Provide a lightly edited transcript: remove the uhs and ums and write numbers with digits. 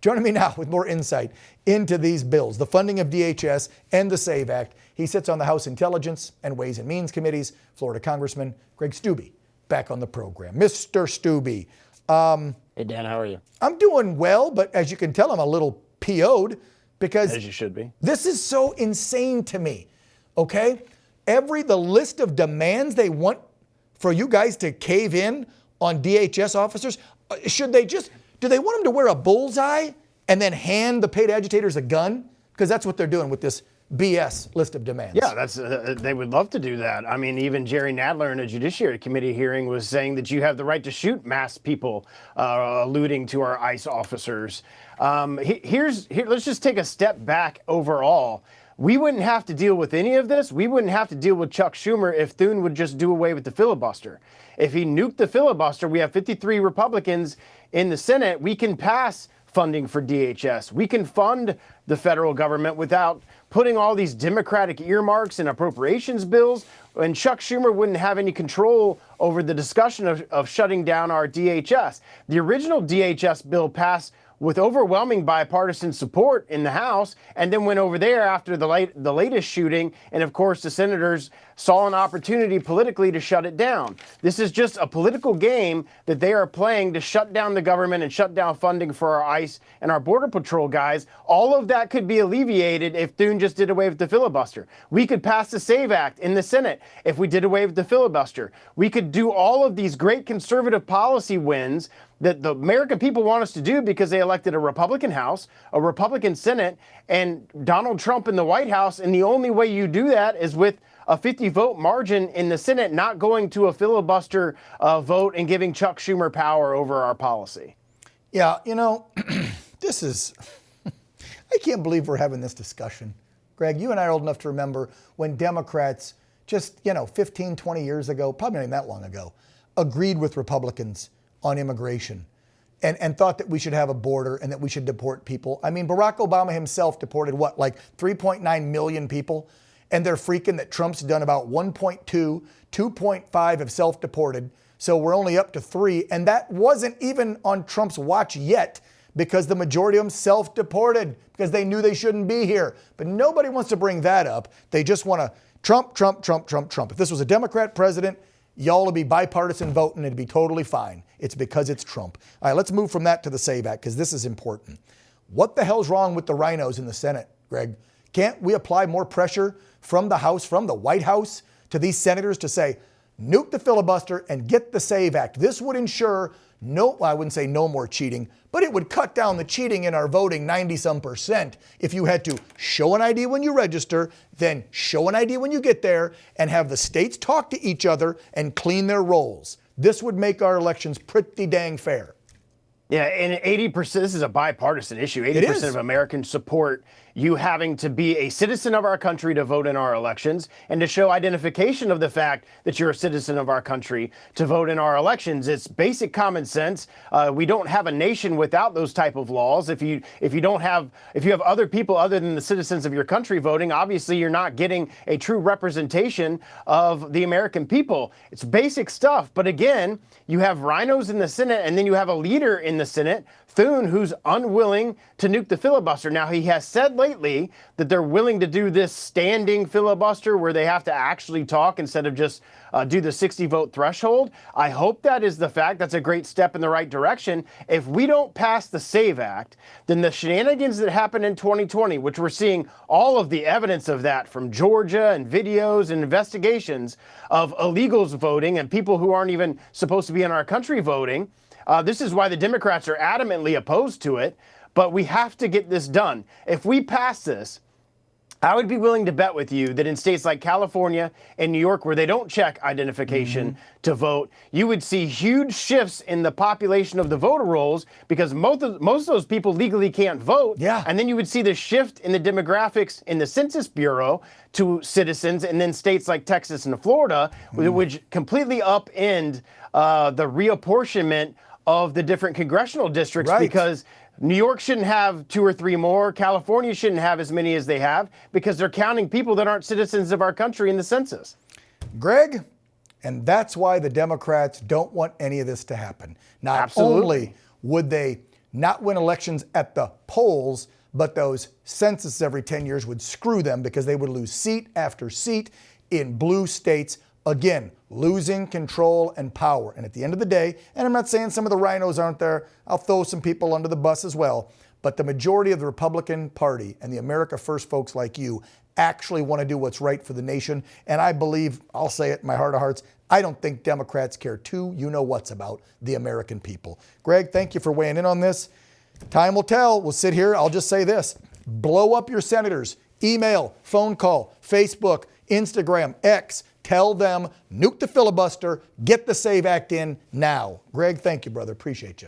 Joining me now with more insight into these bills, the funding of DHS and the SAVE Act. He sits on the House Intelligence and Ways and Means Committees. Florida Congressman Greg Steube back on the program. Mr. Steube. Hey, Dan, how are you? I'm doing well, but as you can tell, I'm a little PO'd because as you should be. This is so insane to me, okay? The list of demands they want for you guys to cave in on DHS officers, do they want them to wear a bullseye and then hand the paid agitators a gun? Because that's what they're doing with this BS list of demands. Yeah, they would love to do that. I mean, even Jerry Nadler in a Judiciary Committee hearing was saying that you have the right to shoot masked people, alluding to our ICE officers. Let's just take a step back overall. We wouldn't have to deal with any of this. We wouldn't have to deal with Chuck Schumer if Thune would just do away with the filibuster. If he nuked the filibuster, we have 53 Republicans in the Senate. We can pass funding for DHS. We can fund the federal government without putting all these Democratic earmarks in appropriations bills, and Chuck Schumer wouldn't have any control over the discussion of shutting down our DHS. The original DHS bill passed with overwhelming bipartisan support in the House, and then went over there after the latest shooting, and of course the senators saw an opportunity politically to shut it down. This is just a political game that they are playing to shut down the government and shut down funding for our ICE and our Border Patrol guys. All of that could be alleviated if Thune just did away with the filibuster. We could pass the SAVE Act in the Senate if we did away with the filibuster. We could do all of these great conservative policy wins that the American people want us to do because they elected a Republican House, a Republican Senate, and Donald Trump in the White House. And the only way you do that is with a 50-vote margin in the Senate, not going to a filibuster vote and giving Chuck Schumer power over our policy. Yeah, this is, I can't believe we're having this discussion. Greg, you and I are old enough to remember when Democrats just, 15, 20 years ago, probably not even that long ago, agreed with Republicans on immigration and thought that we should have a border and that we should deport people. I mean, Barack Obama himself deported 3.9 million people, and they're freaking that Trump's done about 1.2, 2.5 have self-deported. So we're only up to 3, and that wasn't even on Trump's watch yet because the majority of them self-deported because they knew they shouldn't be here. But nobody wants to bring that up. They just want to Trump, Trump, Trump, Trump, Trump. If this was a Democrat president, y'all would be bipartisan voting. It'd be totally fine. It's because it's Trump. All right, let's move from that to the SAVE Act because this is important. What the hell's wrong with the rhinos in the Senate, Greg? Can't we apply more pressure from the House, from the White House, to these senators to say, nuke the filibuster and get the SAVE Act? This would ensure I wouldn't say no more cheating, but it would cut down the cheating in our voting 90-some% if you had to show an ID when you register, then show an ID when you get there, and have the states talk to each other and clean their rolls. This would make our elections pretty dang fair. Yeah, and 80%, this is a bipartisan issue. 80% of Americans support you having to be a citizen of our country to vote in our elections and to show identification of the fact that you're a citizen of our country to vote in our elections. It's basic common sense. We don't have a nation without those type of laws. If you have other people other than the citizens of your country voting, obviously you're not getting a true representation of the American people. It's basic stuff. But again, you have rhinos in the Senate, and then you have a leader in the Senate, Thune, who's unwilling to nuke the filibuster. Now, he has said lately that they're willing to do this standing filibuster where they have to actually talk instead of just do the 60-vote threshold. I hope that is the fact. That's a great step in the right direction. If we don't pass the SAVE Act, then the shenanigans that happened in 2020, which we're seeing all of the evidence of that from Georgia and videos and investigations of illegals voting and people who aren't even supposed to be in our country voting, this is why the Democrats are adamantly opposed to it, but we have to get this done. If we pass this, I would be willing to bet with you that in states like California and New York, where they don't check identification to vote, you would see huge shifts in the population of the voter rolls because most of those people legally can't vote. Yeah. And then you would see the shift in the demographics in the Census Bureau to citizens, and then states like Texas and Florida, which completely upend the reapportionment of the different congressional districts, because New York shouldn't have 2 or 3 more. California shouldn't have as many as they have because they're counting people that aren't citizens of our country in the census. Greg, and that's why the Democrats don't want any of this to happen. Not Absolutely. only would they not win elections at the polls, but those censuses every 10 years would screw them because they would lose seat after seat in blue states. Again, losing control and power. And at the end of the day, and I'm not saying some of the rhinos aren't there, I'll throw some people under the bus as well, but the majority of the Republican Party and the America First folks like you actually want to do what's right for the nation. And I believe, I'll say it in my heart of hearts, I don't think Democrats care too you-know-what's about the American people. Greg, thank you for weighing in on this. Time will tell. We'll sit here. I'll just say this. Blow up your senators. Email, phone call, Facebook, Instagram, X. Tell them, nuke the filibuster, get the SAVE Act in now. Greg, thank you, brother. Appreciate you.